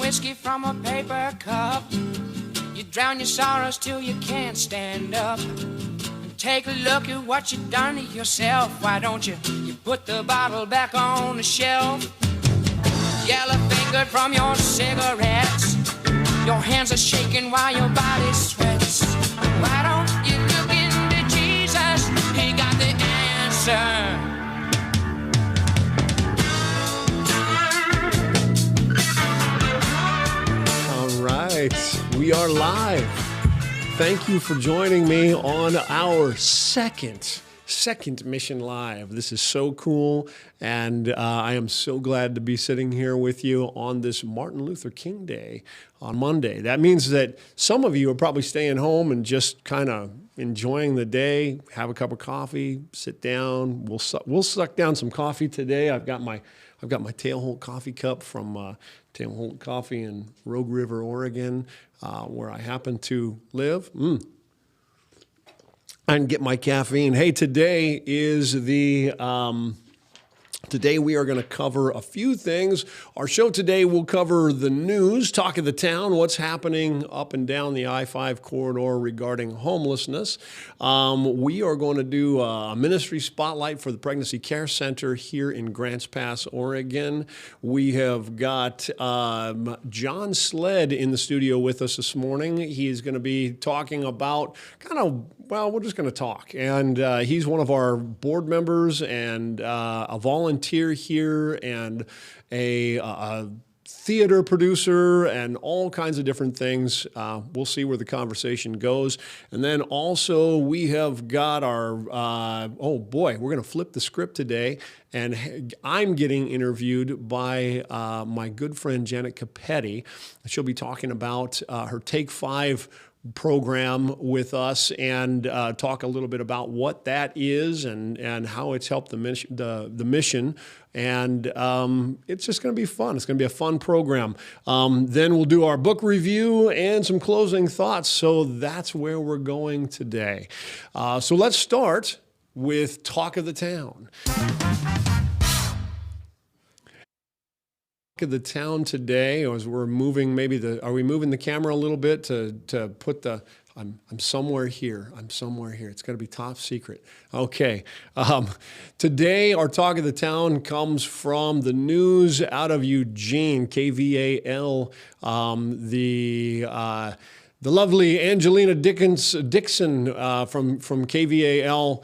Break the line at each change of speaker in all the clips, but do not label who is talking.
whiskey from a paper cup. You drown your sorrows till you can't stand up. And take a look at what you've done to yourself. Why don't you put the bottle back on the shelf? Yellow-fingered from your cigarettes. Your hands are shaking while your body sweats. Why don't you look into Jesus? He got the answer.
We are live. Thank you for joining me on our second Mission Live. This is so cool, and I am so glad to be sitting here with you on this Martin Luther King Day on Monday. That means that some of you are probably staying home and just kind of enjoying the day, have a cup of coffee, sit down. We'll suck down some coffee today. I've got my Tailholt coffee cup from Tailholt Coffee in Rogue River, Oregon, where I happen to live. And get my caffeine. Hey, today we are going to cover a few things. Our show today will cover the news, talk of the town, what's happening up and down the I-5 corridor regarding homelessness. We are going to do a ministry spotlight for the Pregnancy Care Center here in Grants Pass, Oregon. We have got John Sleadd in the studio with us this morning. He's going to be talking about we're just going to talk. And he's one of our board members and a volunteer here and a theater producer and all kinds of different things. We'll see where the conversation goes. And then also we have got our, we're going to flip the script today. And I'm getting interviewed by my good friend Janet Capetty. She'll be talking about her Take 5 program with us and talk a little bit about what that is and how it's helped the mission. And it's just going to be fun. It's going to be a fun program. Then we'll do our book review and some closing thoughts. So that's where we're going today. So let's start with Talk of the Town. Of the town today, as we're moving, are we moving the camera a little bit to put the, I'm somewhere here. It's going to be top secret. Okay. Today, our Talk of the Town comes from the news out of Eugene, KVAL, the lovely Angelina Dixon from KVAL,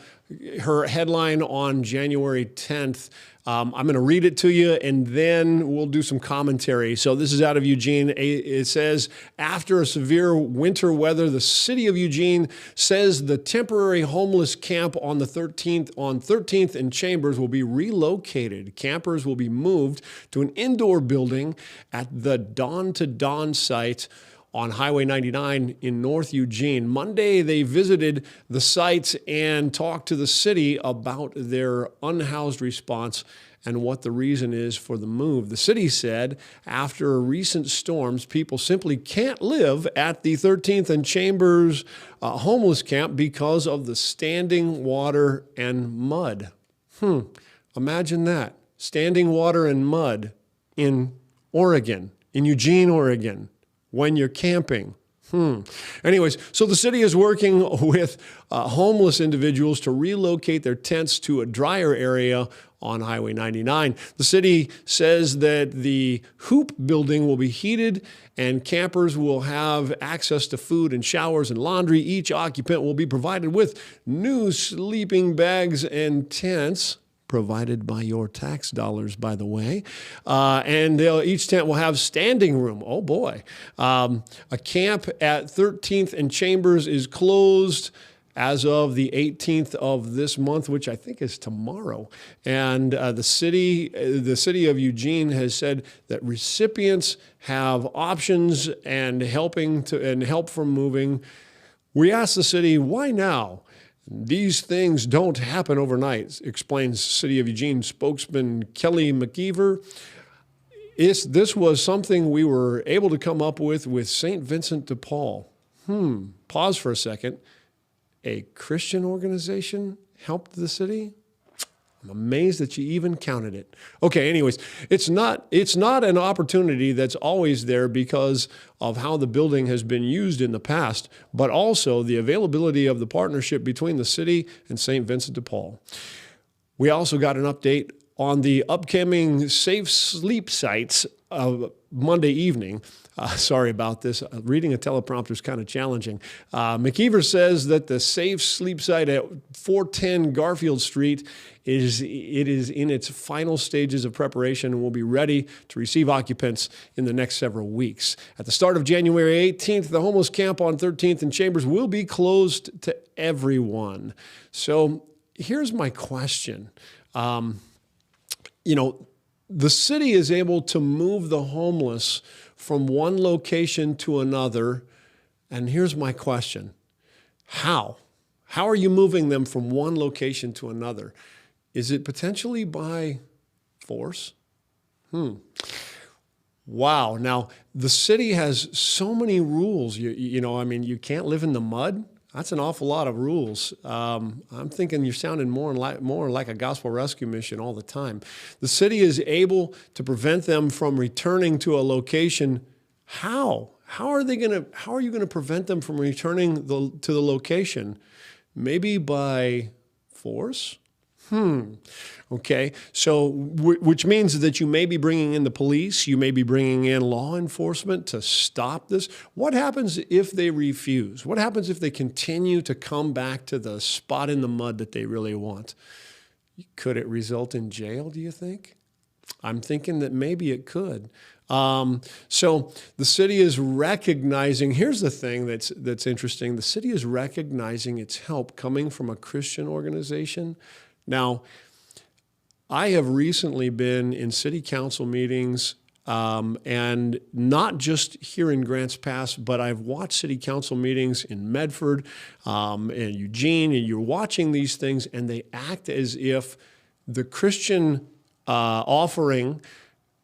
her headline on January 10th. I'm going to read it to you, and then we'll do some commentary. So this is out of Eugene. It says, after a severe winter weather, the city of Eugene says the temporary homeless camp on 13th and Chambers will be relocated. Campers will be moved to an indoor building at the Dawn to Dawn site on Highway 99 in North Eugene. Monday, they visited the site and talked to the city about their unhoused response and what the reason is for the move. The city said after recent storms, people simply can't live at the 13th and Chambers homeless camp because of the standing water and mud. Imagine that. Standing water and mud in Oregon, in Eugene, Oregon, when you're camping. Anyways, so the city is working with homeless individuals to relocate their tents to a drier area on Highway 99. The city says that the Hoop building will be heated and campers will have access to food and showers and laundry. Each occupant will be provided with new sleeping bags and tents, provided by your tax dollars, by the way. And each tent will have standing room. Oh, boy. A camp at 13th and Chambers is closed as of the 18th of this month, which I think is tomorrow. And the city of Eugene has said that recipients have options and help from moving. We asked the city, why now? These things don't happen overnight, explains City of Eugene spokesman Kelly McKeever. This was something we were able to come up with St. Vincent de Paul. Pause for a second. A Christian organization helped the city? I'm amazed that you even counted it. Okay, anyways, it's not an opportunity that's always there because of how the building has been used in the past, but also the availability of the partnership between the city and St. Vincent de Paul. We also got an update on the upcoming safe sleep sites of Monday evening. Sorry about this. Reading a teleprompter is kind of challenging. McKeever says that the safe sleep site at 410 Garfield Street is in its final stages of preparation and will be ready to receive occupants in the next several weeks. At the start of January 18th, the homeless camp on 13th and Chambers will be closed to everyone. So here's my question. The city is able to move the homeless from one location to another. And here's my question. How? How are you moving them from one location to another? Is it potentially by force? Wow. Now, the city has so many rules. You can't live in the mud. That's an awful lot of rules. I'm thinking you're sounding more like a gospel rescue mission all the time. The city is able to prevent them from returning to a location. How? How are you going to prevent them from returning to the location? Maybe by force? Okay, so which means that you may be bringing in the police, you may be bringing in law enforcement to stop this. What happens if they refuse? What happens if they continue to come back to the spot in the mud that they really want? Could it result in jail, do you think? I'm thinking that maybe it could. So the city is recognizing, here's the thing that's interesting, the city is recognizing its help coming from a Christian organization. Now, I have recently been in city council meetings, and not just here in Grants Pass, but I've watched city council meetings in Medford and Eugene, and you're watching these things, and they act as if the Christian offering,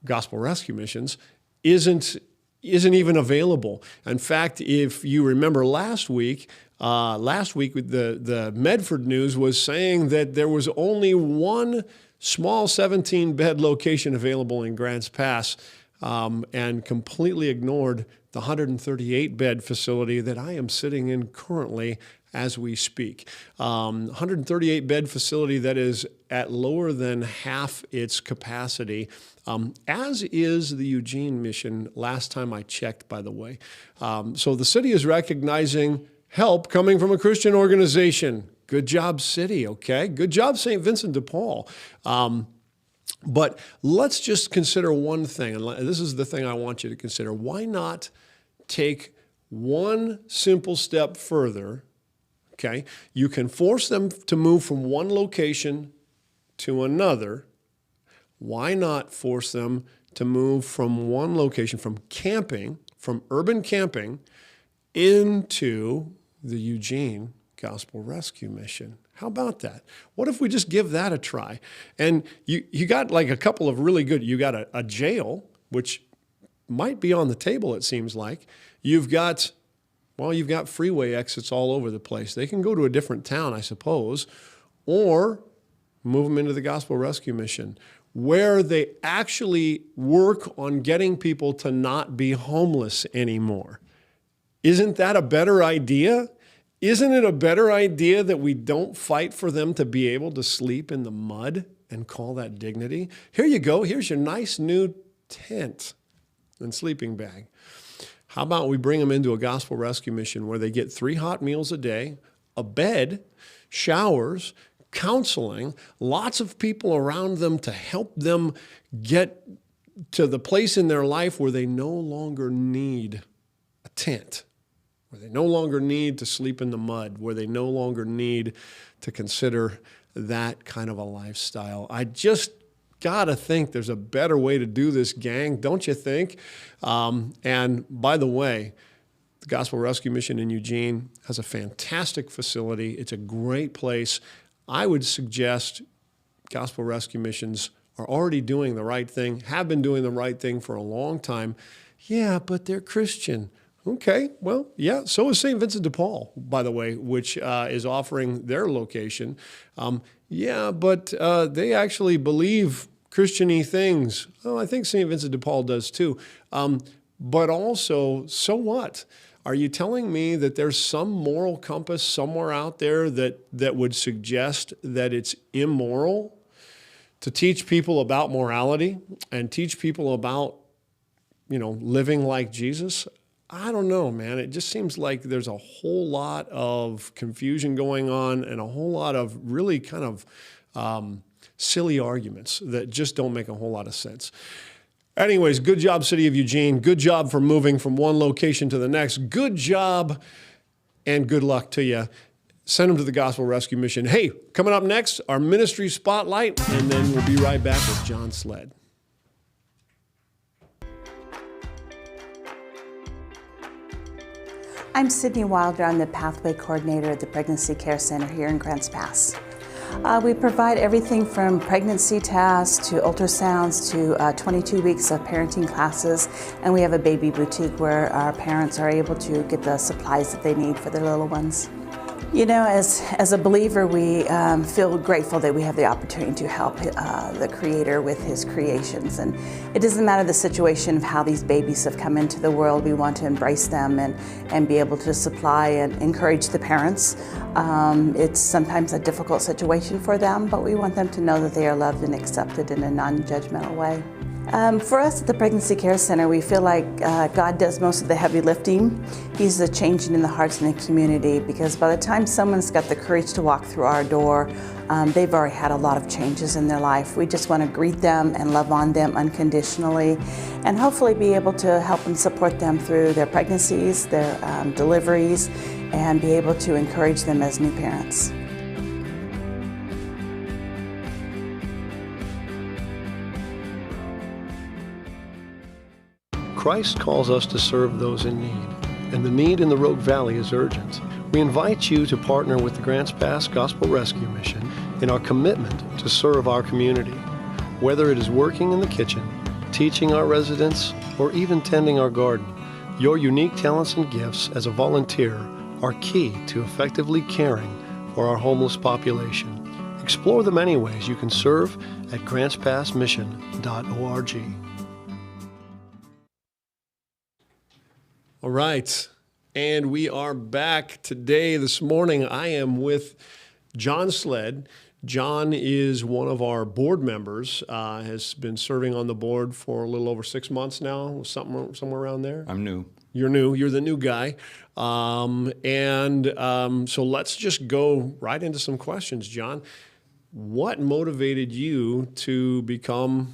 gospel rescue missions, isn't even available. In fact, if you remember last week the Medford News was saying that there was only one small 17-bed location available in Grants Pass, and completely ignored the 138-bed facility that I am sitting in currently as we speak. 138-bed facility that is at lower than half its capacity, as is the Eugene mission last time I checked, by the way. So the city is recognizing help coming from a Christian organization. Good job, city, okay? Good job, St. Vincent de Paul. But let's just consider one thing, and this is the thing I want you to consider. Why not take one simple step further, okay? You can force them to move from one location to another. Why not force them to move from one location, from camping, from urban camping, into the Eugene Gospel Rescue Mission? How about that? What if we just give that a try? And you got like a couple of really good, you got a jail, which might be on the table, it seems like. You've got freeway exits all over the place. They can go to a different town, I suppose, or move them into the Gospel Rescue Mission, where they actually work on getting people to not be homeless anymore. Isn't that a better idea? Isn't it a better idea that we don't fight for them to be able to sleep in the mud and call that dignity? Here you go. Here's your nice new tent and sleeping bag. How about we bring them into a gospel rescue mission where they get 3 hot meals a day, a bed, showers, counseling, lots of people around them to help them get to the place in their life where they no longer need a tent, where they no longer need to sleep in the mud, where they no longer need to consider that kind of a lifestyle. I just got to think there's a better way to do this, gang, don't you think? And by the way, the Gospel Rescue Mission in Eugene has a fantastic facility. It's a great place. I would suggest Gospel Rescue Missions are already doing the right thing, have been doing the right thing for a long time. Yeah, but they're Christian. Okay, well, yeah, so is St. Vincent de Paul, by the way, which is offering their location. Yeah, but they actually believe Christian-y things. Oh, I think St. Vincent de Paul does too. But also, so what? Are you telling me that there's some moral compass somewhere out there that would suggest that it's immoral to teach people about morality and teach people about, living like Jesus? I don't know, man. It just seems like there's a whole lot of confusion going on and a whole lot of really kind of silly arguments that just don't make a whole lot of sense. Anyways, good job, City of Eugene. Good job for moving from one location to the next. Good job and good luck to you. Send them to the Gospel Rescue Mission. Hey, coming up next, our ministry spotlight, and then we'll be right back with John Sleadd.
I'm Sydney Wilder. I'm the Pathway Coordinator at the Pregnancy Care Center here in Grants Pass. We provide everything from pregnancy tests to ultrasounds to 22 weeks of parenting classes, and we have a baby boutique where our parents are able to get the supplies that they need for their little ones. As a believer, we feel grateful that we have the opportunity to help the Creator with His creations. And it doesn't matter the situation of how these babies have come into the world. We want to embrace them and be able to supply and encourage the parents. It's sometimes a difficult situation for them, but we want them to know that they are loved and accepted in a non-judgmental way. For us at the Pregnancy Care Center, we feel like God does most of the heavy lifting. He's the changing in the hearts in the community, because by the time someone's got the courage to walk through our door, they've already had a lot of changes in their life. We just want to greet them and love on them unconditionally, and hopefully be able to help and support them through their pregnancies, their deliveries, and be able to encourage them as new parents.
Christ calls us to serve those in need, and the need in the Rogue Valley is urgent. We invite you to partner with the Grants Pass Gospel Rescue Mission in our commitment to serve our community. Whether it is working in the kitchen, teaching our residents, or even tending our garden, your unique talents and gifts as a volunteer are key to effectively caring for our homeless population. Explore the many ways you can serve at grantspassmission.org.
All right, and we are back today. This morning, I am with John Sleadd. John is one of our board members, has been serving on the board for a little over 6 months now, somewhere around there.
I'm new.
You're new. You're the new guy. So let's just go right into some questions, John. What motivated you to become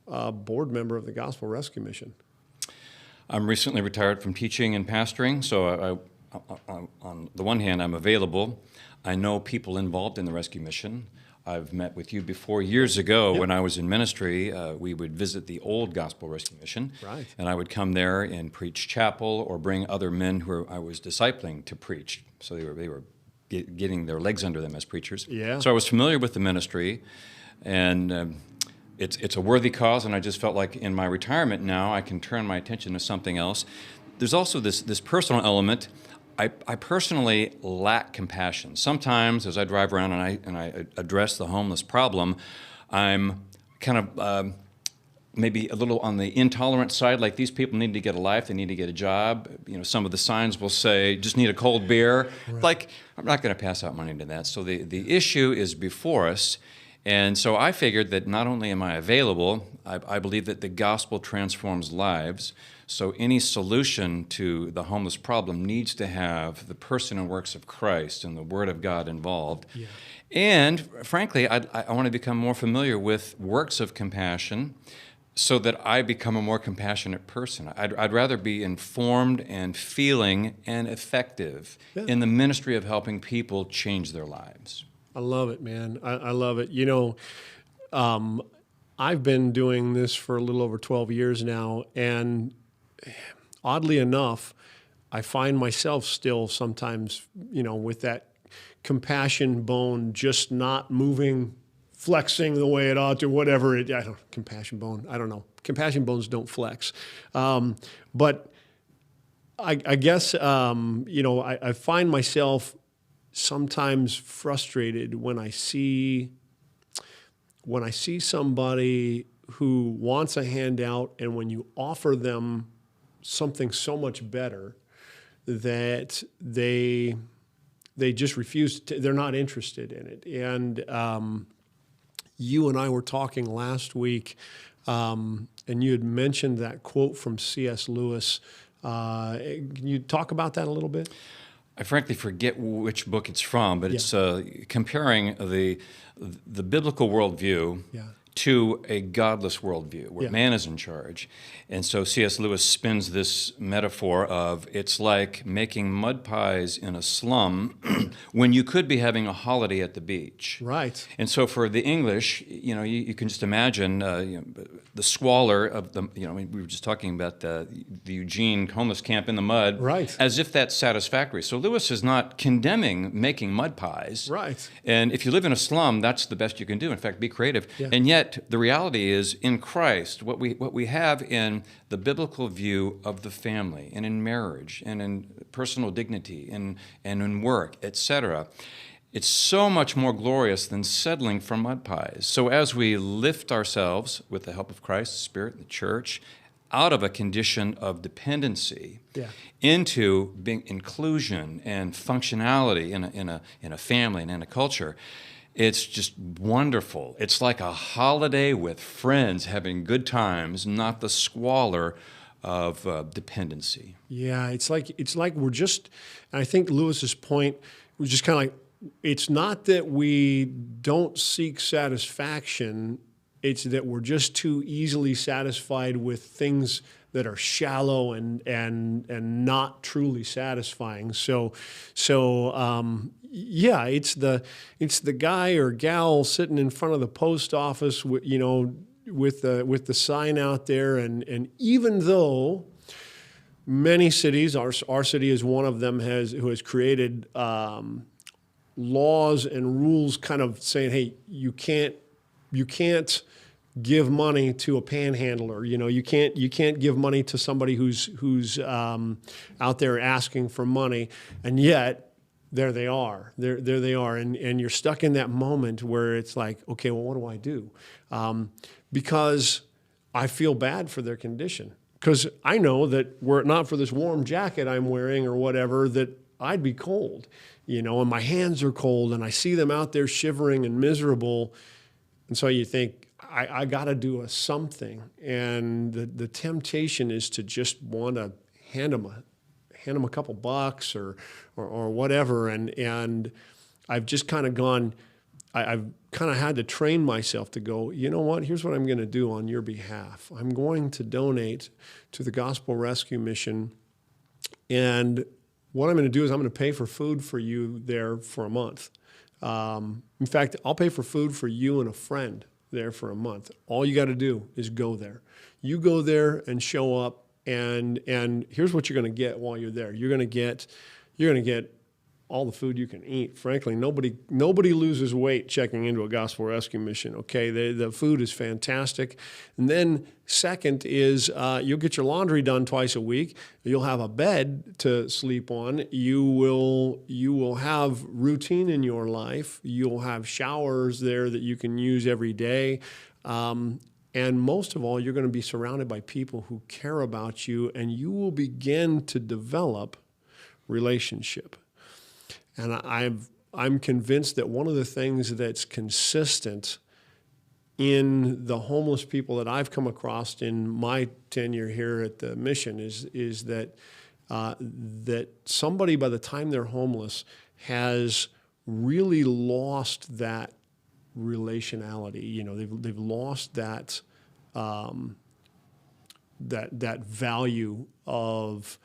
a board member of the Gospel Rescue Mission?
I'm recently retired from teaching and pastoring, so on the one hand, I'm available. I know people involved in the rescue mission. I've met with you before years ago. Yep. When I was in ministry. We would visit the old Gospel Rescue Mission,
right.
And I would come there and preach chapel or bring other men who I was discipling to preach. So they were getting their legs under them as preachers.
Yeah.
So I was familiar with the ministry, and it's a worthy cause, and I just felt like in my retirement now I can turn my attention to something else. There's also this personal element. I personally lack compassion. Sometimes as I drive around and I address the homeless problem, I'm kind of maybe a little on the intolerant side, like these people need to get a life, they need to get a job. Some of the signs will say, just need a cold beer. Right. Like, I'm not going to pass out money to that. So the issue is before us. And so I figured that not only am I available, I believe that the gospel transforms lives. So any solution to the homeless problem needs to have the person and works of Christ and the Word of God involved. Yeah. And frankly, I want to become more familiar with works of compassion so that I become a more compassionate person. I'd rather be informed and feeling and effective in the ministry of helping people change their lives.
I love it, man. I love it. I've been doing this for a little over 12 years now, and oddly enough, I find myself still sometimes, with that compassion bone just not moving, flexing the way it ought to, whatever compassion bone, I don't know. Compassion bones don't flex. But I guess, I find myself sometimes frustrated when I see somebody who wants a handout, and when you offer them something so much better, that they just refuse to, they're not interested in it. And you and I were talking last week, and you had mentioned that quote from C.S. Lewis. Can you talk about that a little bit?
I frankly forget which book it's from, but it's comparing the biblical worldview to a godless worldview where man is in charge. And so C.S. Lewis spins this metaphor of it's like making mud pies in a slum when you could be having a holiday at the beach.
Right.
And so for the English, you can just imagine the squalor of the, we were just talking about the Eugene homeless camp in the mud,
right,
as if that's satisfactory. So Lewis is not condemning making mud pies.
Right.
And if you live in a slum, that's the best you can do. In fact, be creative. Yeah. And yet the reality is in Christ, what we have in the biblical view of the family and in marriage and in personal dignity and in work, etc., it's so much more glorious than settling for mud pies. So as we lift ourselves with the help of Christ, the Spirit, the church, out of a condition of dependency into being inclusion and functionality in a family and in a culture, it's just wonderful. It's like a holiday with friends having good times, not the squalor of dependency.
Yeah, it's like we're just, and I think Lewis's point was just kind of like, it's not that we don't seek satisfaction, it's that we're just too easily satisfied with things that are shallow and not truly satisfying. So it's the guy or gal sitting in front of the post office, with the sign out there, and even though many cities, our city is one of them, who has created laws and rules kind of saying, hey, you can't give money to a panhandler. You can't give money to somebody who's out there asking for money, and yet there they are. There they are, and you're stuck in that moment where it's like, okay, well, what do I do? Because I feel bad for their condition, because I know that were it not for this warm jacket I'm wearing or whatever, that I'd be cold, and my hands are cold, and I see them out there shivering and miserable, and so you think, I got to do something, and the temptation is to just want to hand them a couple bucks or whatever, and I've just kind of gone. I've kind of had to train myself to go, you know what? Here's what I'm going to do on your behalf. I'm going to donate to the Gospel Rescue Mission, and what I'm going to do is I'm going to pay for food for you there for a month. In fact, I'll pay for food for you and a friend there for a month. All you got to do is go there. You go there and show up, and here's what you're going to get while you're there. You're going to get all the food you can eat. Frankly, nobody loses weight checking into a Gospel Rescue Mission. Okay, the food is fantastic. And then second is you'll get your laundry done twice a week. You'll have a bed to sleep on. You will have routine in your life. You'll have showers there that you can use every day. And most of all, you're going to be surrounded by people who care about you, and you will begin to develop relationship. And I'm convinced that one of the things that's consistent in the homeless people that I've come across in my tenure here at the mission is that somebody, by the time they're homeless, has really lost that relationality. They've lost that that value of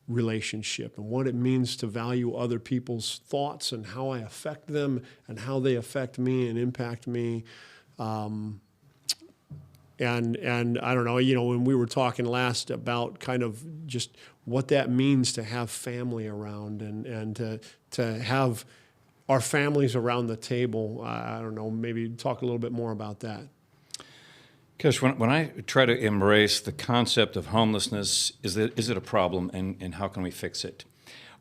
relationship and what it means to value other people's thoughts and how I affect them and how they affect me and impact me. And I don't know, when we were talking last about kind of just what that means to have family around and to have our families around the table. I don't know, maybe talk a little bit more about that.
Because when I try to embrace the concept of homelessness, is it a problem, and how can we fix it?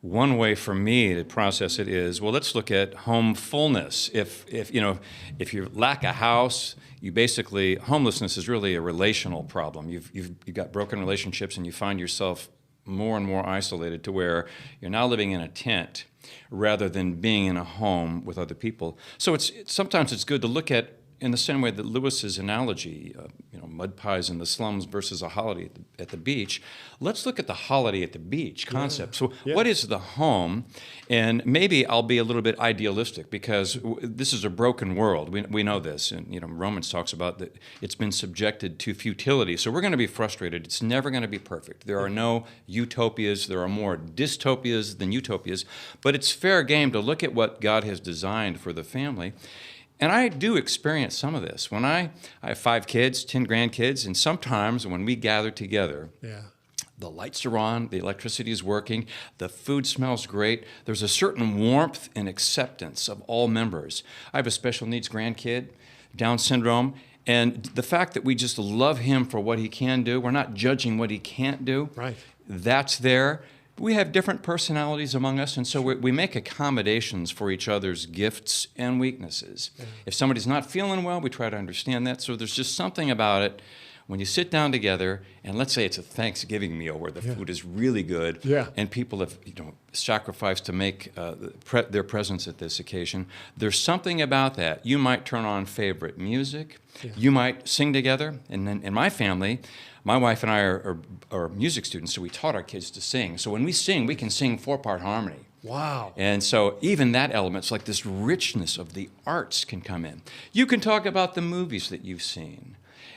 One way for me to process it is, well, let's look at homefulness. If you lack a house, homelessness is really a relational problem. You've got broken relationships, and you find yourself more and more isolated to where you're now living in a tent rather than being in a home with other people. So sometimes it's good to look at, in the same way that Lewis's analogy, mud pies in the slums versus a holiday at the beach, let's look at the holiday at the beach concept. So what is the home? And maybe I'll be a little bit idealistic, because this is a broken world. We know this, and Romans talks about that it's been subjected to futility. So we're going to be frustrated. It's never going to be perfect. There are no utopias. There are more dystopias than utopias. But it's fair game to look at what God has designed for the family. And I do experience some of this. When I have 5 kids, 10 grandkids, and sometimes when we gather together, the lights are on, the electricity is working, the food smells great, there's a certain warmth and acceptance of all members. I have a special needs grandkid, Down syndrome, and the fact that we just love him for what he can do, we're not judging what he can't do, that's there. We have different personalities among us, and so we make accommodations for each other's gifts and weaknesses. If somebody's not feeling well, we try to understand that. So there's just something about it when you sit down together, and let's say it's a Thanksgiving meal where the food is really good, and people have sacrificed to make their presence at this occasion. There's something about that. You might turn on favorite music. You might sing together. And then in my family, my wife and I are music students, so we taught our kids to sing. So when we sing, we can sing 4-part harmony.
Wow.
And so even that element, it's like this richness of the arts can come in. You can talk about the movies that you've seen.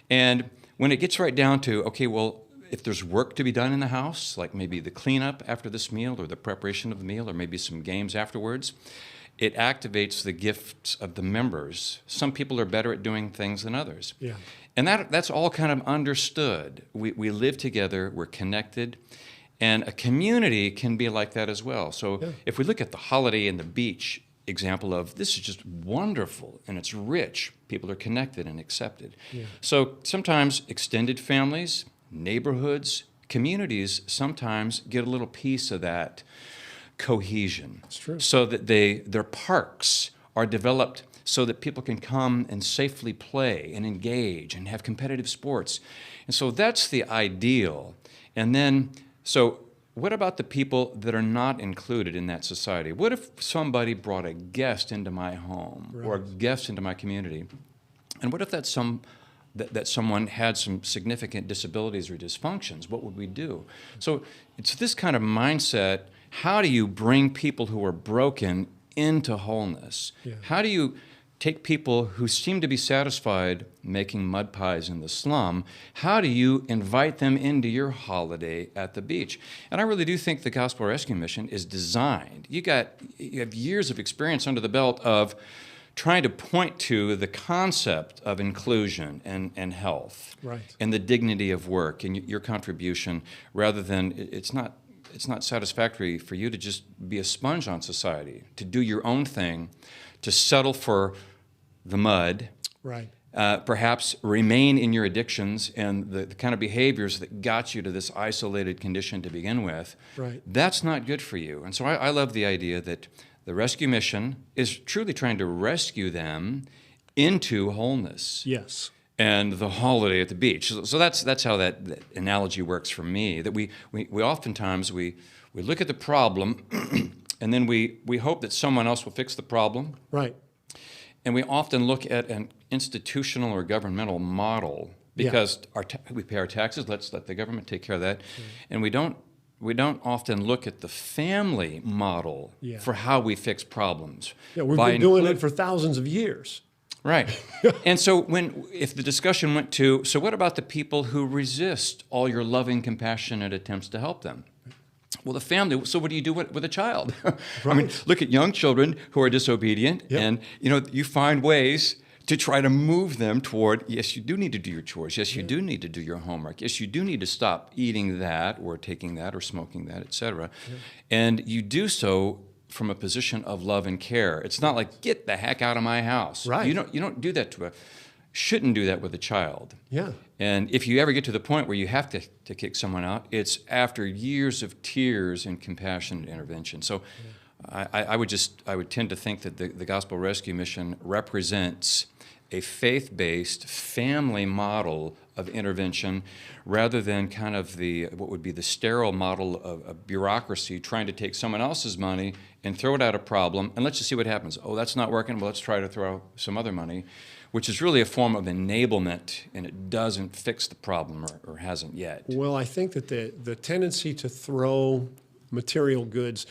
And when it gets right down to, okay, well, if there's work to be done in the house, like maybe the cleanup after this meal or the preparation of the meal or maybe some games afterwards, it activates the gifts of the members. Some people are better at doing things than others. And that's all kind of understood. We live together, we're connected, and a community can be like that as well. So if we look at the holiday and the beach example of, this is just wonderful and it's rich, people are connected and accepted. So sometimes extended families, neighborhoods, communities sometimes get a little piece of that cohesion.
That's true.
So that their parks are developed so that people can come and safely play and engage and have competitive sports. And so that's the ideal. And then, so what about the people that are not included in that society? What if somebody brought a guest into my home or a guest into my community? And what if that someone had some significant disabilities or dysfunctions? What would we do? So it's this kind of mindset. How do you bring people who are broken into wholeness? How do you take people who seem to be satisfied making mud pies in the slum, how do you invite them into your holiday at the beach? And I really do think the Gospel Rescue Mission is designed. You have years of experience under the belt of trying to point to the concept of inclusion and health and the dignity of work and your contribution, rather than it's not satisfactory for you to just be a sponge on society, to do your own thing, to settle for the mud, perhaps remain in your addictions and the kind of behaviors that got you to this isolated condition to begin with. That's not good for you. And so I love the idea that the rescue mission is truly trying to rescue them into wholeness. And the holiday at the beach. So that's how that analogy works for me. That we oftentimes we look at the problem, and then we hope that someone else will fix the problem. And we often look at an institutional or governmental model because we pay our taxes. Let's let the government take care of that. And we don't often look at the family model for how we fix problems.
We've been doing it for thousands of years.
And so if the discussion went to, so what about the people who resist all your loving, compassionate attempts to help them? Well, the family, so what do you do with a child? I mean, look at young children who are disobedient, and you find ways to try to move them toward, yes, you do need to do your chores. Yes, you do need to do your homework. Yes, you do need to stop eating that or taking that or smoking that, etc. And you do so from a position of love and care. It's not like, get the heck out of my house. You don't do that to a shouldn't do that with a child.
Yeah.
And if you ever get to the point where you have to kick someone out, it's after years of tears and compassionate intervention. So I would tend to think that the Gospel Rescue Mission represents a faith-based family model of intervention rather than kind of what would be the sterile model of bureaucracy trying to take someone else's money and throw it at a problem and let's just see what happens. Oh, that's not working. Well, let's try to throw some other money, which is really a form of enablement, and it doesn't fix the problem or hasn't yet.
Well, I think that the tendency to throw material goods,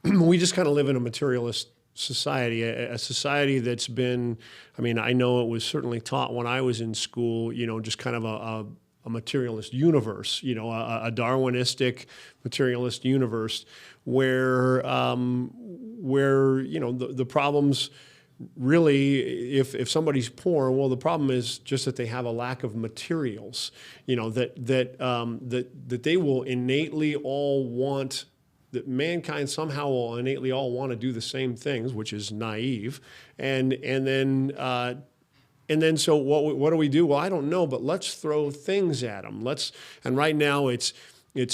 we just kind of live in a materialist society, a society that's been, I mean, I know it was certainly taught when I was in school, just kind of a materialist universe, a Darwinistic materialist universe where the problems really, if somebody's poor, well, the problem is just that they have a lack of materials, that they will innately all want, that mankind somehow will innately all want to do the same things, which is naive, and then so what do we do? Well, I don't know, but let's throw things at them. And right now it's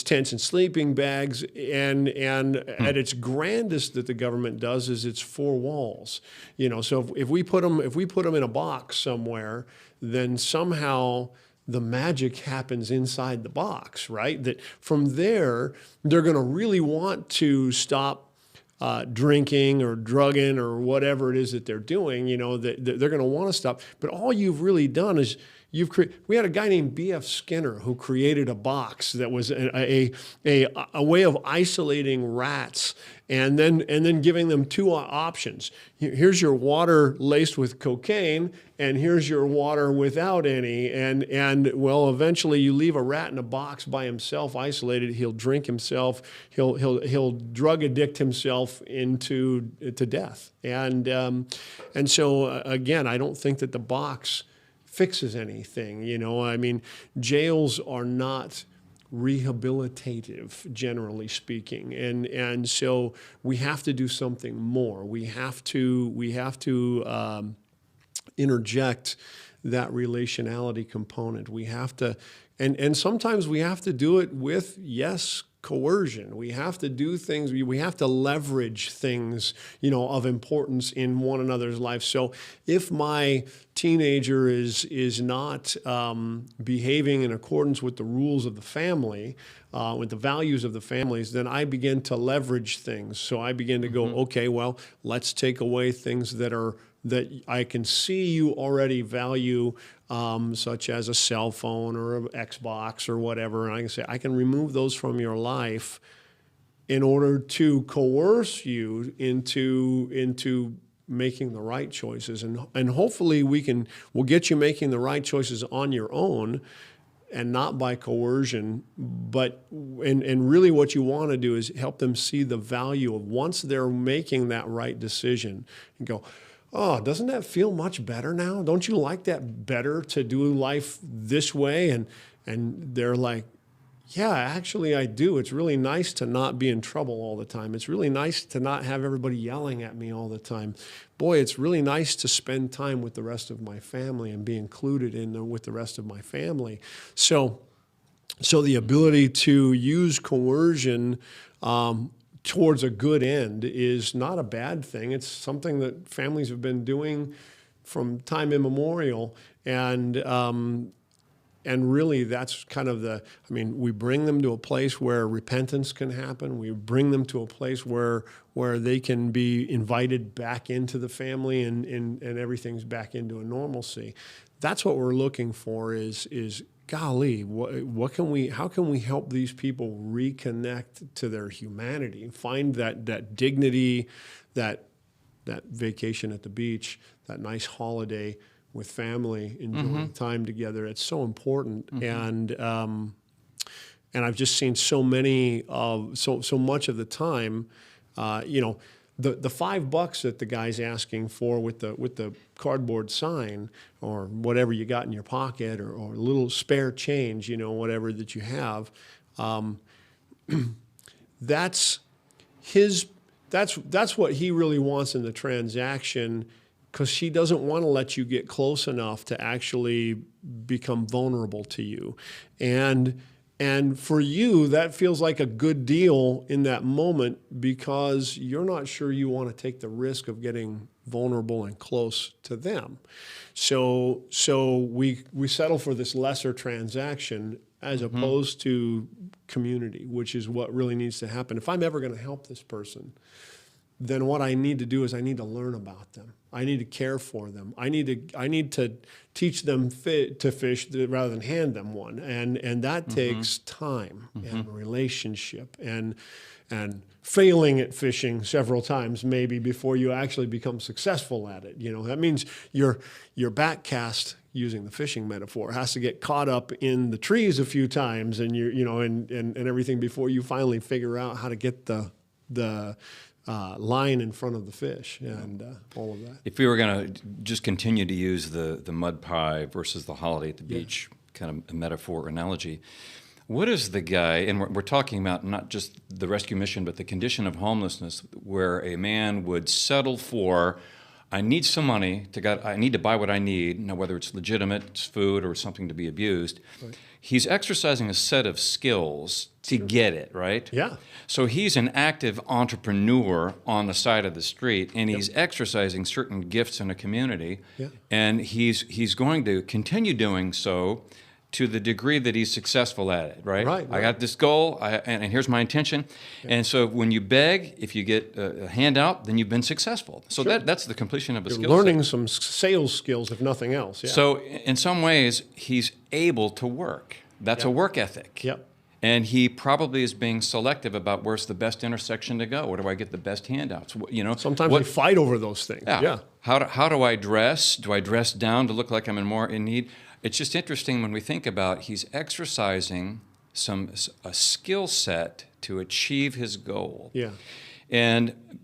tents and sleeping bags, and at its grandest that the government does is it's four walls. So if we put them in a box somewhere, then somehow the magic happens inside the box, right? That from there, they're going to really want to stop drinking or drugging or whatever it is that they're doing, that they're going to want to stop. But all you've really done is we had a guy named B.F. Skinner who created a box that was a way of isolating rats and then giving them two options. Here's your water laced with cocaine, and here's your water without any. And well, eventually you leave a rat in a box by himself, isolated. He'll drink himself. He'll drug addict himself to death. And so again, I don't think that the box fixes anything. I mean, jails are not rehabilitative, generally speaking, and so we have to do something more. We have to interject that relationality component. We have to, and sometimes we have to do it with coercion. We have to do things, we have to leverage things, of importance in one another's life. So if my teenager is not behaving in accordance with the rules of the family, with the values of the families, then I begin to leverage things. So I begin to go, okay, well, let's take away things that I can see you already value, such as a cell phone or an Xbox or whatever, and I can say, I can remove those from your life in order to coerce you into making the right choices. And hopefully we'll get you making the right choices on your own and not by coercion. But really what you want to do is help them see the value of once they're making that right decision and go, oh, doesn't that feel much better now? Don't you like that better to do life this way? And they're like, yeah, actually I do. It's really nice to not be in trouble all the time. It's really nice to not have everybody yelling at me all the time. Boy, it's really nice to spend time with the rest of my family and be included with the rest of my family. So the ability to use coercion towards a good end is not a bad thing. It's something that families have been doing from time immemorial, and really that's kind of we bring them to a place where repentance can happen. We bring them to a place where they can be invited back into the family and everything's back into a normalcy. That's what we're looking for is golly, how can we help these people reconnect to their humanity, find that dignity, that vacation at the beach, that nice holiday with family, enjoying time together. It's so important. And I've just seen so many so much of the time, the $5 that the guy's asking for with the cardboard sign or whatever you got in your pocket or a little spare change, whatever that you have, that's what he really wants in the transaction. because she doesn't want to let you get close enough to actually become vulnerable to you. And for you, that feels like a good deal in that moment because you're not sure you want to take the risk of getting vulnerable and close to them. So we settle for this lesser transaction as opposed to community, which is what really needs to happen. If I'm ever going to help this person, then what I need to do is I need to learn about them. I need to care for them. I need to teach them to fish rather than hand them one, and that takes time and relationship and failing at fishing several times maybe before you actually become successful at it. You know, that means your back cast, using the fishing metaphor, has to get caught up in the trees a few times and and everything before you finally figure out how to get the line in front of the fish and all of that.
If we were going to just continue to use the mud pie versus the holiday at the beach kind of a metaphor or analogy, what is the guy, and we're talking about not just the rescue mission, but the condition of homelessness where a man would settle for, I need some money, I need to buy what I need, now whether it's legitimate, it's food, or something to be abused. Right. He's exercising a set of skills to get it, right?
Yeah.
So he's an active entrepreneur on the side of the street, and he's exercising certain gifts in a community, and he's going to continue doing so to the degree that he's successful at it, right?
Right.
I got this goal, and here's my intention. And so when you beg, if you get a handout, then you've been successful. So that's the completion of a skill set.
Learning some sales skills, if nothing else. Yeah.
So in some ways, he's able to work. That's a work ethic.
Yep.
And he probably is being selective about where's the best intersection to go. Where do I get the best handouts? You know,
sometimes we fight over those things. Yeah.
How do I dress? Do I dress down to look like I'm more in need? It's just interesting when we think about he's exercising a skill set to achieve his goal.
Yeah.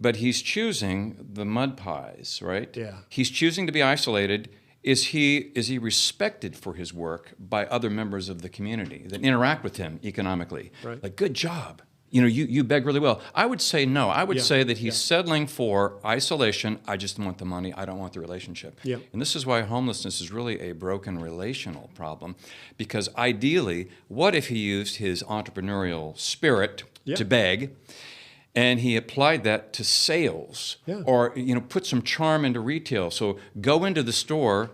But he's choosing the mud pies, right?
Yeah.
He's choosing to be isolated. Is he respected for his work by other members of the community that interact with him economically?
Right.
Like, good job. You know, you beg really well. I would say no. I would say that he's settling for isolation. I just want the money. I don't want the relationship.
Yeah.
And this is why homelessness is really a broken relational problem, because ideally, what if he used his entrepreneurial spirit to beg, and he applied that to sales, or put some charm into retail? So go into the store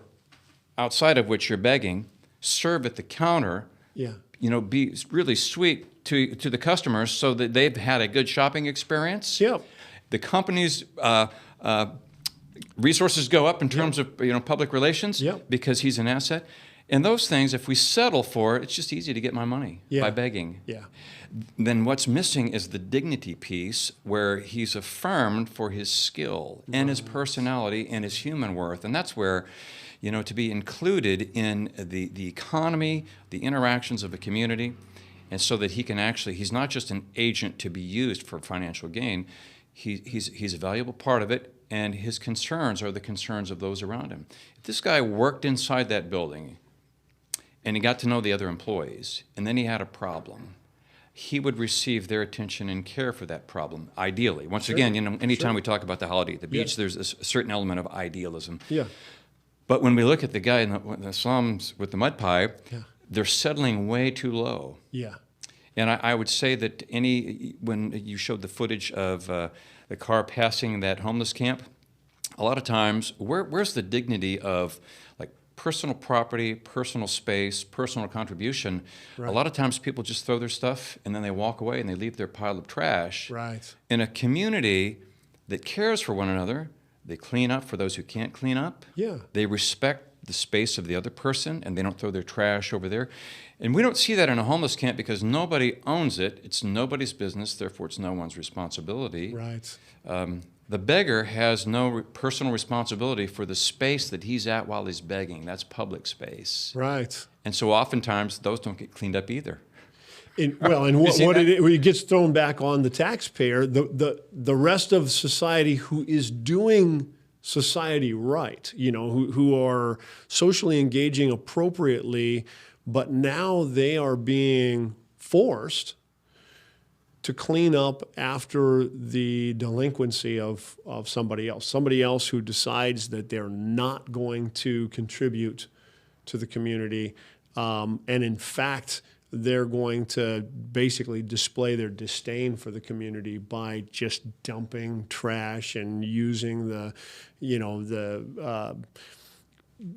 outside of which you're begging, serve at the counter, be really sweet to the customers so that they've had a good shopping experience.
Yeah.
The company's resources go up in terms of public relations because he's an asset. And those things, if we settle for it, it's just easy to get my money by begging. Yeah. Then what's missing is the dignity piece where he's affirmed for his skill and his personality and his human worth. And that's where, to be included in the economy, the interactions of a community, and so that he can actually, he's not just an agent to be used for financial gain, he's a valuable part of it, and his concerns are the concerns of those around him. If this guy worked inside that building and he got to know the other employees, and then he had a problem, he would receive their attention and care for that problem, ideally. Once again, anytime we talk about the holiday at the beach, there's a certain element of idealism. Yeah. But when we look at the guy in the slums with the mud pie, they're settling way too low. Yeah. And I would say that when you showed the footage of the car passing that homeless camp, a lot of times, where's the dignity of like personal property, personal space, personal contribution? Right. A lot of times people just throw their stuff and then they walk away and they leave their pile of trash. Right. In a community that cares for one another, they clean up for those who can't clean up. Yeah. They respect the space of the other person, and they don't throw their trash over there. And we don't see that in a homeless camp because nobody owns it. It's nobody's business, therefore it's no one's responsibility. Right. The beggar has no personal responsibility for the space that he's at while he's begging. That's public space. Right. And so oftentimes those don't get cleaned up either.
It gets thrown back on the taxpayer. The rest of society who is doing society right, who are socially engaging appropriately, but now they are being forced to clean up after the delinquency of somebody else who decides that they're not going to contribute to the community, and in fact, they're going to basically display their disdain for the community by just dumping trash and using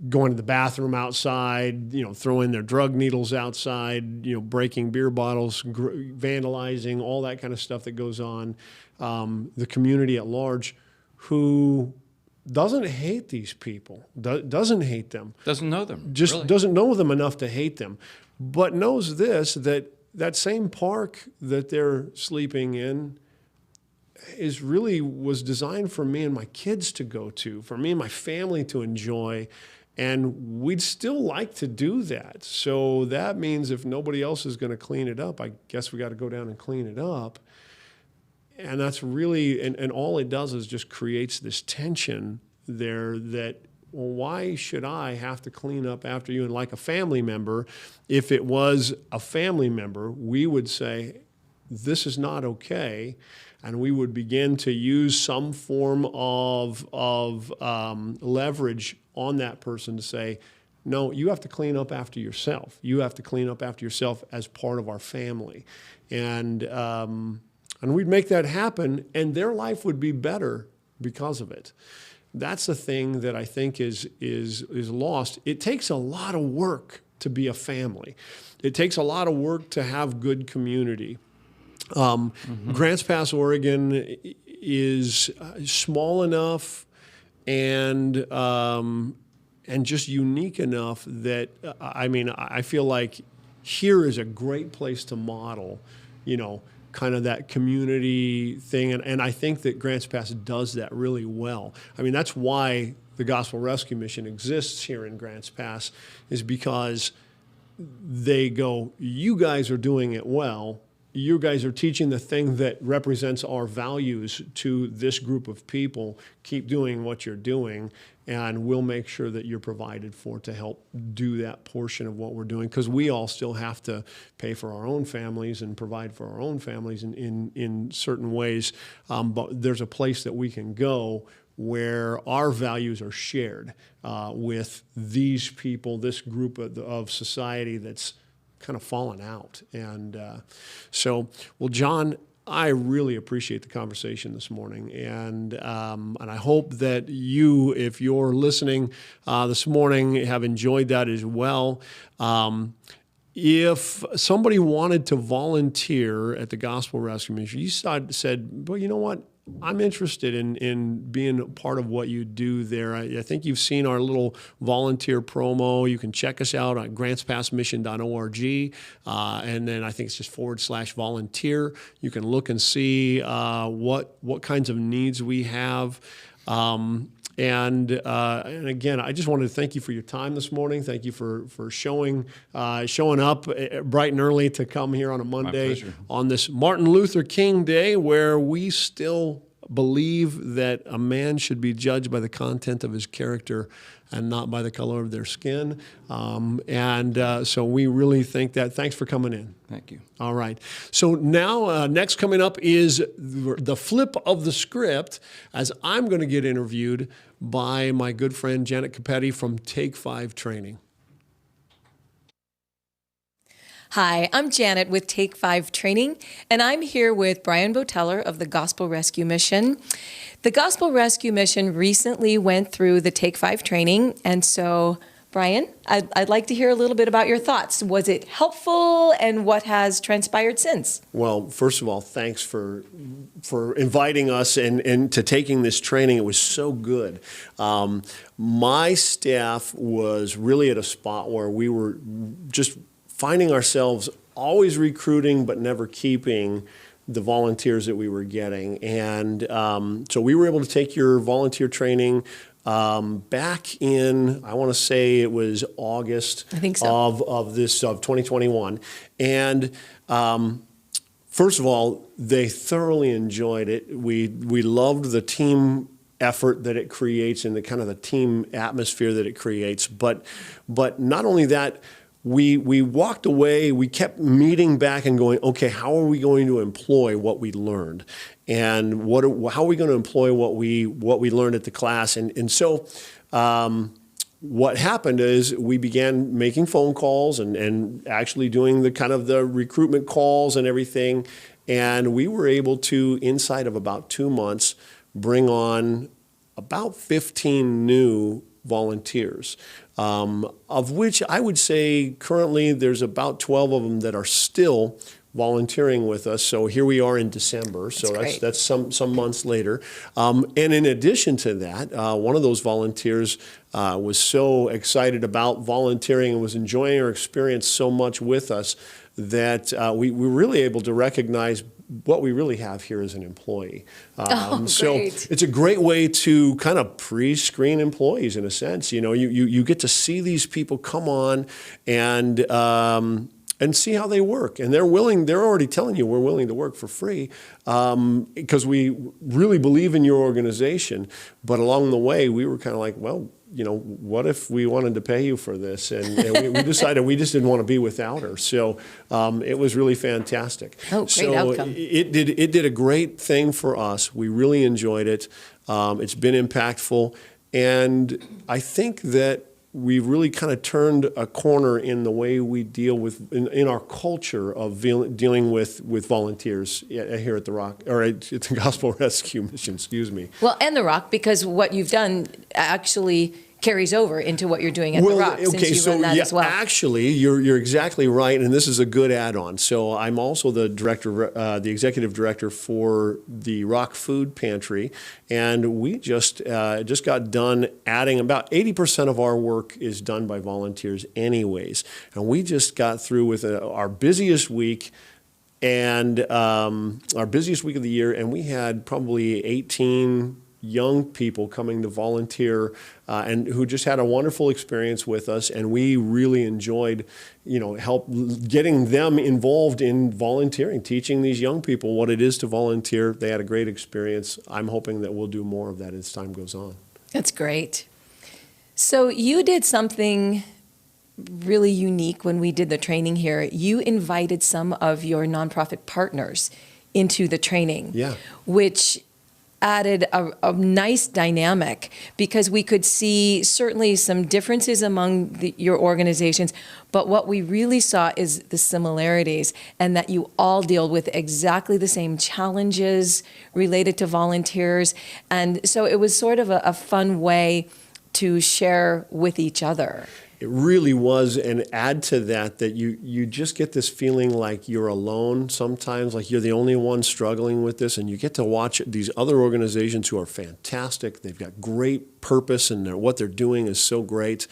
going to the bathroom outside, throwing their drug needles outside, breaking beer bottles, vandalizing, all that kind of stuff that goes on. The community at large, who doesn't hate these people, doesn't hate them.
Doesn't know them.
Just
really.
doesn't know them enough to hate them, but knows this, that same park that they're sleeping in was designed for me and my kids to go to, for me and my family to enjoy, and we'd still like to do that. So that means if nobody else is going to clean it up, I guess we got to go down and clean it up. And that's really, and all it does is just creates this tension there that, well, why should I have to clean up after you? And like a family member, if it was a family member, we would say, this is not okay. And we would begin to use some form of leverage on that person to say, no, you have to clean up after yourself. You have to clean up after yourself as part of our family. And we'd make that happen, and their life would be better because of it. That's the thing that I think is lost. It takes a lot of work to be a family. It takes a lot of work to have good community. Grants Pass, Oregon is small enough and just unique enough that, I feel like here is a great place to model, kind of that community thing. And I think that Grants Pass does that really well. That's why the Gospel Rescue Mission exists here in Grants Pass, is because they go, you guys are doing it well. You guys are teaching the thing that represents our values to this group of people. Keep doing what you're doing, and we'll make sure that you're provided for to help do that portion of what we're doing, because we all still have to pay for our own families and provide for our own families in certain ways. But there's a place that we can go where our values are shared with these people, this group of society that's kind of fallen out. And so, John, I really appreciate the conversation this morning, and I hope that you, if you're listening this morning, have enjoyed that as well. If somebody wanted to volunteer at the Gospel Rescue Mission, you said, well, you know what? I'm interested in being a part of what you do there. I think you've seen our little volunteer promo. You can check us out at grantspassmission.org, and then I think it's just /volunteer. You can look and see what kinds of needs we have. And again, I just wanted to thank you for your time this morning. Thank you for showing up bright and early to come here on a Monday on this Martin Luther King Day, where we still believe that a man should be judged by the content of his character and not by the color of their skin. So we really think that. Thanks for coming in.
Thank you.
All right. So now, next coming up is the flip of the script, as I'm going to get interviewed by my good friend Janet Capetty from Take 5 Training.
Hi, I'm Janet with Take 5 Training, and I'm here with Brian Boteller of the Gospel Rescue Mission. The Gospel Rescue Mission recently went through the Take 5 training, and so, Brian, I'd like to hear a little bit about your thoughts. Was it helpful, and what has transpired since?
Well, first of all, thanks for inviting us and to taking this training. It was so good. My staff was really at a spot where we were just finding ourselves always recruiting but never keeping the volunteers that we were getting. And so we were able to take your volunteer training back in, I want to say it was August
I think so.
of 2021. And first of all, they thoroughly enjoyed it. We loved the team effort that it creates and the kind of the team atmosphere that it creates. But not only that, we walked away. We kept meeting back and going, okay, how are we going to employ what we learned, and how are we going to employ what we learned at the class? And so what happened is we began making phone calls and actually doing the kind of the recruitment calls and everything, and we were able to, inside of about 2 months, bring on about 15 new volunteers, of which I would say currently there's about 12 of them that are still volunteering with us. So here we are in December. So that's some months later. And in addition to that, one of those volunteers was so excited about volunteering and was enjoying her experience so much with us that we were really able to recognize what we really have here as an employee. So it's a great way to kind of pre-screen employees in a sense. You get to see these people come on and see how they work. And they're already telling you we're willing to work for free because we really believe in your organization. But along the way, we were kind of like, well, what if we wanted to pay you for this? And we decided we just didn't want to be without her. So it was really fantastic.
Oh, great outcome.
It did a great thing for us. We really enjoyed it. It's been impactful. And I think that we've really kind of turned a corner in the way we deal with, in our culture of dealing with volunteers here at the Rock, or at the Gospel Rescue Mission, excuse me.
Well, and the Rock, because what you've done actually carries over into what you're doing at the Rock, since you run that as well.
Actually, you're exactly right, and this is a good add-on. So I'm also the director, the executive director for the Rock Food Pantry, and we just got done adding about 80% of our work is done by volunteers, anyways, and we just got through with our busiest week. And our busiest week of the year, and we had probably 18 young people coming to volunteer and who just had a wonderful experience with us, and we really enjoyed, getting them involved in volunteering, teaching these young people what it is to volunteer. They had a great experience. I'm hoping that we'll do more of that as time goes on.
That's great. So you did something really unique when we did the training here. You invited some of your nonprofit partners into the training, which added a nice dynamic, because we could see certainly some differences among your organizations, but what we really saw is the similarities, and that you all deal with exactly the same challenges related to volunteers. And so it was sort of a fun way to share with each other.
It really was, and add to that you just get this feeling like you're alone sometimes, like you're the only one struggling with this, and you get to watch these other organizations who are fantastic. They've got great purpose, and what they're doing is so great.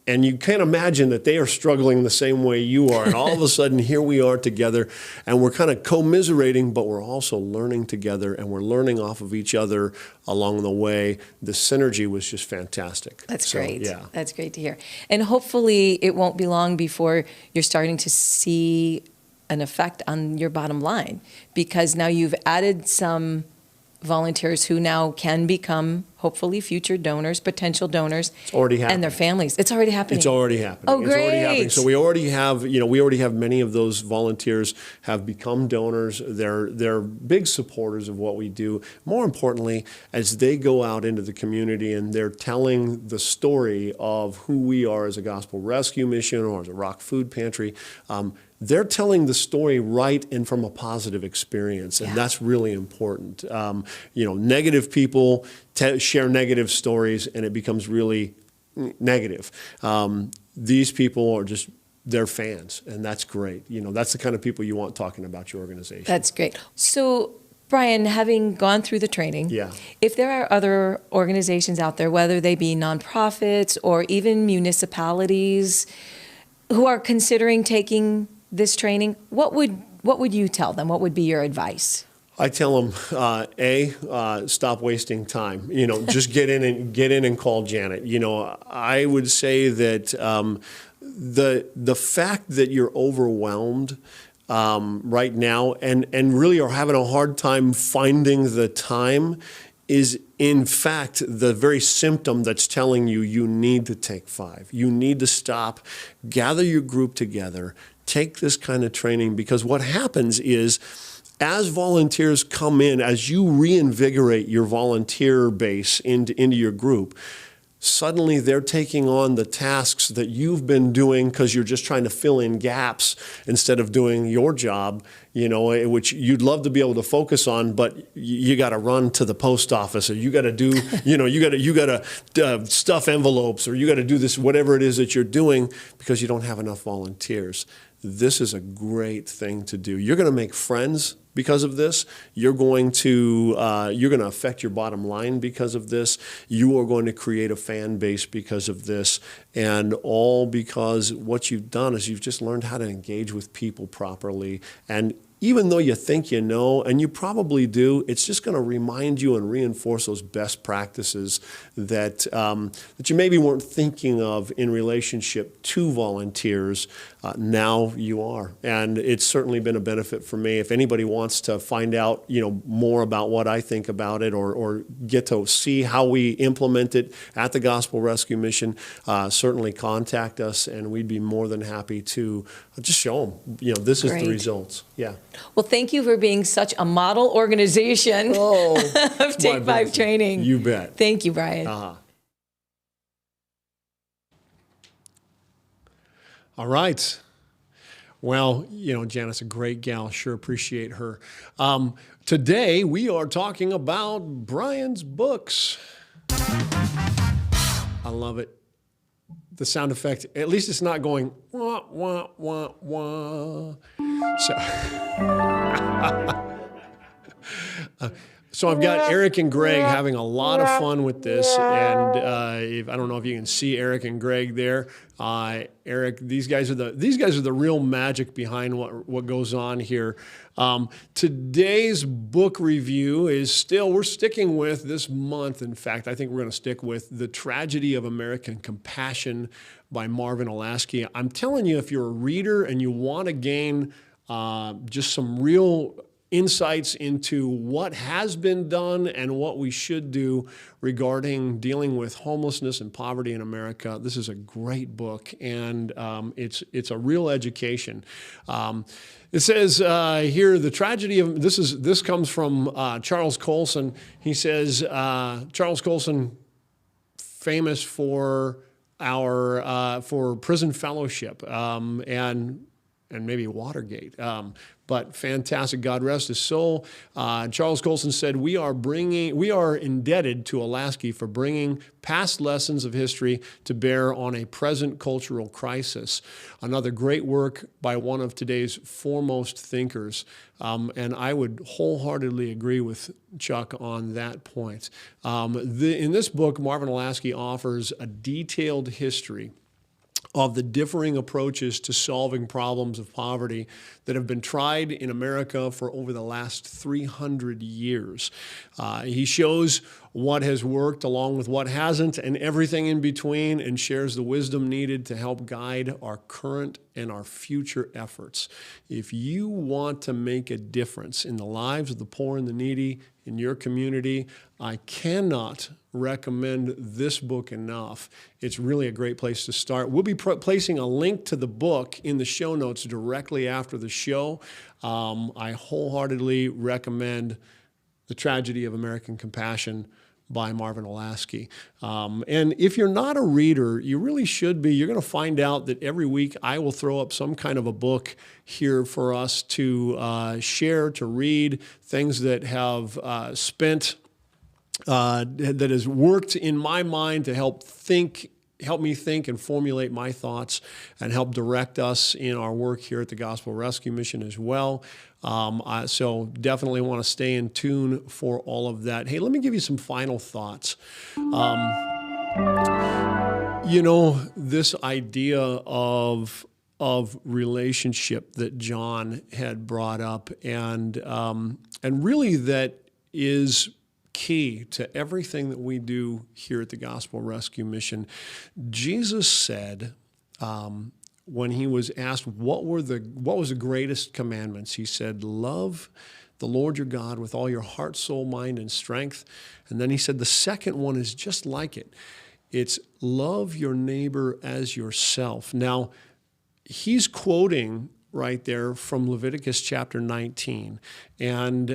And you can't imagine that they are struggling the same way you are. And all of a sudden, here we are together, and we're kind of commiserating, but we're also learning together, and we're learning off of each other along the way. The synergy was just fantastic.
That's great. Yeah. That's great to hear. And hopefully it won't be long before you're starting to see an effect on your bottom line, because now you've added some volunteers who now can become hopefully future donors, potential donors.
It's already happening.
And their families. It's already happening.
It's already happening.
Oh, great.
It's already happening. So we already have many of those volunteers have become donors. They're big supporters of what we do. More importantly, as they go out into the community and they're telling the story of who we are as a Gospel Rescue Mission or as a Rock Food Pantry, they're telling the story right and from a positive experience, and that's really important. Negative people share negative stories, and it becomes really negative. These people are they're fans, and that's great. That's the kind of people you want talking about your organization.
That's great. So, Brian, having gone through the training, if there are other organizations out there, whether they be nonprofits or even municipalities, who are considering taking this training, what would you tell them? What would be your advice?
I tell them, stop wasting time. Just get in and call Janet. I would say that the fact that you're overwhelmed right now and really are having a hard time finding the time is in fact the very symptom that's telling you you need to take 5. You need to stop, gather your group together, take this kind of training, because what happens is as volunteers come in, as you reinvigorate your volunteer base into your group, suddenly they're taking on the tasks that you've been doing because you're just trying to fill in gaps instead of doing your job, which you'd love to be able to focus on, but you got to run to the post office, or you got to do, you got to stuff envelopes, or you got to do this, whatever it is that you're doing, because you don't have enough volunteers. This is a great thing to do. You're going to make friends because of this. You're going to affect your bottom line because of this. You are going to create a fan base because of this, and all because what you've done is you've just learned how to engage with people properly. And even though you think you know, and you probably do, it's just going to remind you and reinforce those best practices that that you maybe weren't thinking of in relationship to volunteers. Now you are, and it's certainly been a benefit for me. If anybody wants to find out, more about what I think about it, or get to see how we implement it at the Gospel Rescue Mission, certainly contact us, and we'd be more than happy to just show them. This is the results. Yeah.
Well, thank you for being such a model organization of Take 5 training.
You bet.
Thank you, Brian.
All right. Well, Janet's a great gal. Sure appreciate her. Today, we are talking about Brian's books. I love it. The sound effect, at least it's not going wah, wah, wah, wah. So I've got Eric and Greg having a lot of fun with this, and I don't know if you can see Eric and Greg there. Eric, these guys are the real magic behind what goes on here. Today's book review is we're sticking with this month. In fact, I think we're going to stick with The Tragedy of American Compassion by Marvin Olasky. I'm telling you, if you're a reader and you want to gain just some real insights into what has been done and what we should do regarding dealing with homelessness and poverty in America, this is a great book, and it's a real education. It says here, the tragedy of this comes from Charles Colson. He says Charles Colson, famous for for prison fellowship and maybe Watergate. But fantastic. God rest his soul. Charles Colson said, we are indebted to Olasky for bringing past lessons of history to bear on a present cultural crisis. Another great work by one of today's foremost thinkers. And I would wholeheartedly agree with Chuck on that point. In this book, Marvin Olasky offers a detailed history of the differing approaches to solving problems of poverty that have been tried in America for over the last 300 years. He shows what has worked along with what hasn't and everything in between, and shares the wisdom needed to help guide our current and our future efforts. If you want to make a difference in the lives of the poor and the needy in your community, I cannot recommend this book enough. It's really a great place to start. We'll be placing a link to the book in the show notes directly after the show. I wholeheartedly recommend The Tragedy of American Compassion by Marvin Olasky. And if you're not a reader, you really should be. You're going to find out that every week I will throw up some kind of a book here for us to share, to read, things that have that has worked in my mind to help me think and formulate my thoughts and help direct us in our work here at the Gospel Rescue Mission as well. So definitely want to stay in tune for all of that. Hey, let me give you some final thoughts. This idea of relationship that John had brought up, and really that is key to everything that we do here at the Gospel Rescue Mission. Jesus said, when he was asked what was the greatest commandments, he said, love the Lord your God with all your heart, soul, mind, and strength. And then he said the second one is just like it. It's love your neighbor as yourself. Now, he's quoting right there from Leviticus chapter 19. And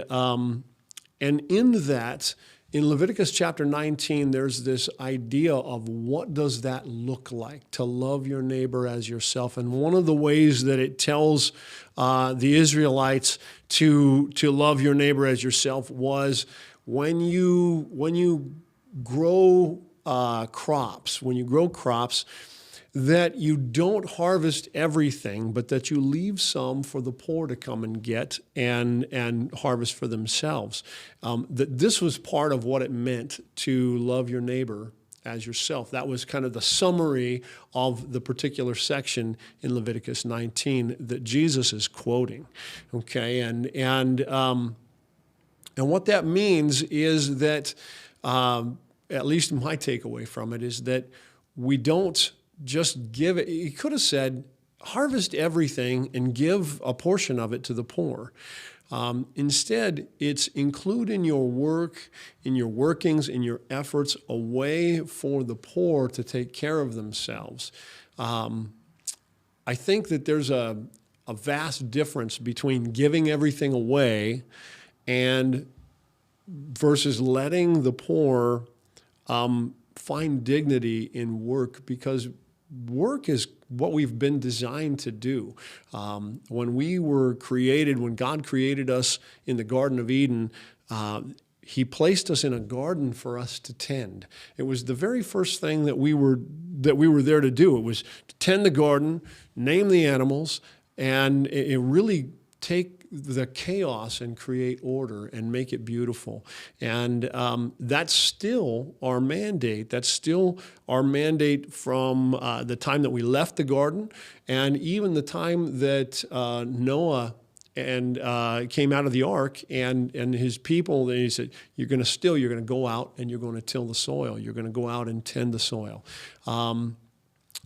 in that, in Leviticus chapter 19, there's this idea of what does that look like, to love your neighbor as yourself. And one of the ways that it tells the Israelites to love your neighbor as yourself was when you grow crops, that you don't harvest everything, but that you leave some for the poor to come and get and harvest for themselves. That this was part of what it meant to love your neighbor as yourself. That was kind of the summary of the particular section in Leviticus 19 that Jesus is quoting. Okay, and what that means is that, at least my takeaway from it is that we don't just give it. He could have said, harvest everything and give a portion of it to the poor. Instead, it's include in your work, in your workings, in your efforts, a way for the poor to take care of themselves. I think that there's a vast difference between giving everything away and versus letting the poor find dignity in work, because work is what we've been designed to do. When we were created, when God created us in the Garden of Eden, he placed us in a garden for us to tend. It was the very first thing that we were there to do. It was to tend the garden, name the animals, and it really take the chaos and create order and make it beautiful. And that's still our mandate. That's still our mandate from the time that we left the garden, and even the time that Noah and came out of the ark and his people. And he said, you're going to go out and you're going to till the soil. You're going to go out and tend the soil.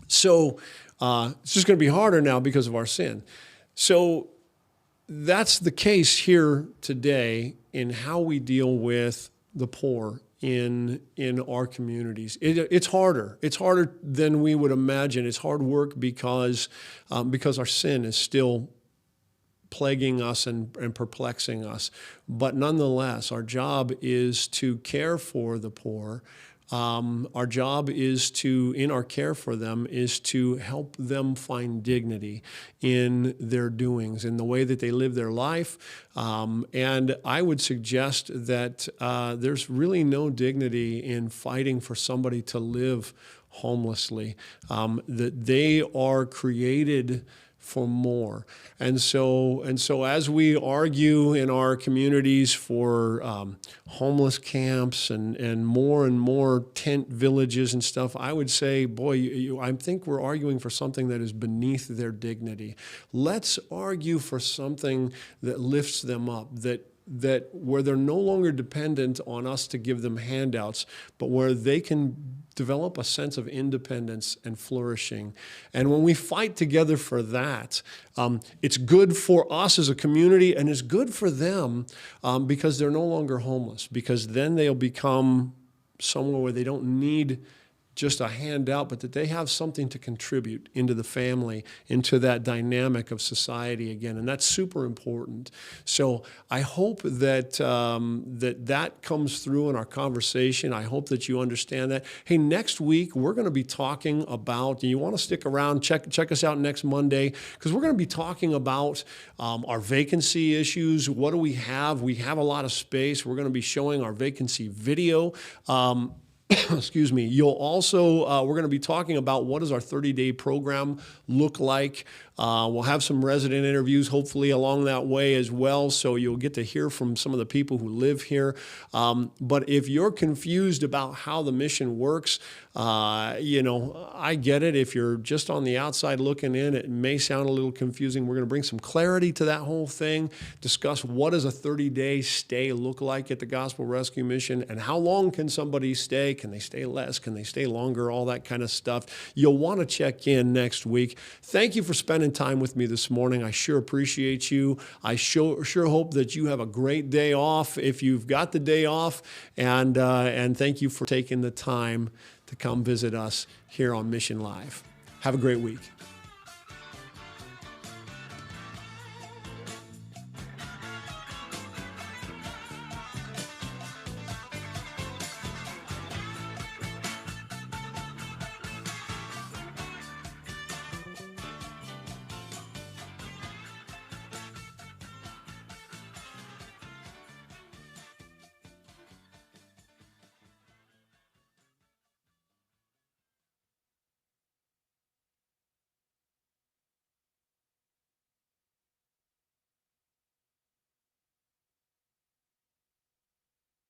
So it's just going to be harder now because of our sin. So that's the case here today in how we deal with the poor in our communities. It's harder. It's harder than we would imagine. It's hard work because our sin is still plaguing us and perplexing us. But nonetheless, our job is to care for the poor. Our job is to, in our care for them, is to help them find dignity in their doings, in the way that they live their life. And I would suggest that there's really no dignity in fighting for somebody to live homelessly, that they are created for more. And so as we argue in our communities for homeless camps and more tent villages and stuff, I would say, boy, I think we're arguing for something that is beneath their dignity. Let's argue for something that lifts them up, that where they're no longer dependent on us to give them handouts, but where they can develop a sense of independence and flourishing. And when we fight together for that, it's good for us as a community, and it's good for them because they're no longer homeless, because then they'll become somewhere where they don't need just a handout, but that they have something to contribute into the family, into that dynamic of society again. And that's super important. So I hope that that comes through in our conversation. I hope that you understand that. Hey, next week, we're going to be talking about, and you want to stick around, check us out next Monday, because we're going to be talking about our vacancy issues. What do we have? We have a lot of space. We're going to be showing our vacancy video. Excuse me. You'll also, we're going to be talking about what does our 30-day program look like. We'll have some resident interviews, hopefully, along that way as well, so you'll get to hear from some of the people who live here. But if you're confused about how the mission works, I get it. If you're just on the outside looking in, it may sound a little confusing. We're going to bring some clarity to that whole thing, discuss what does a 30-day stay look like at the Gospel Rescue Mission, and how long can somebody stay? Can they stay less? Can they stay longer? All that kind of stuff. You'll want to check in next week. Thank you for spending spending time with me this morning. I sure appreciate you. I sure hope that you have a great day off if you've got the day off. And thank you for taking the time to come visit us here on Mission Live. Have a great week.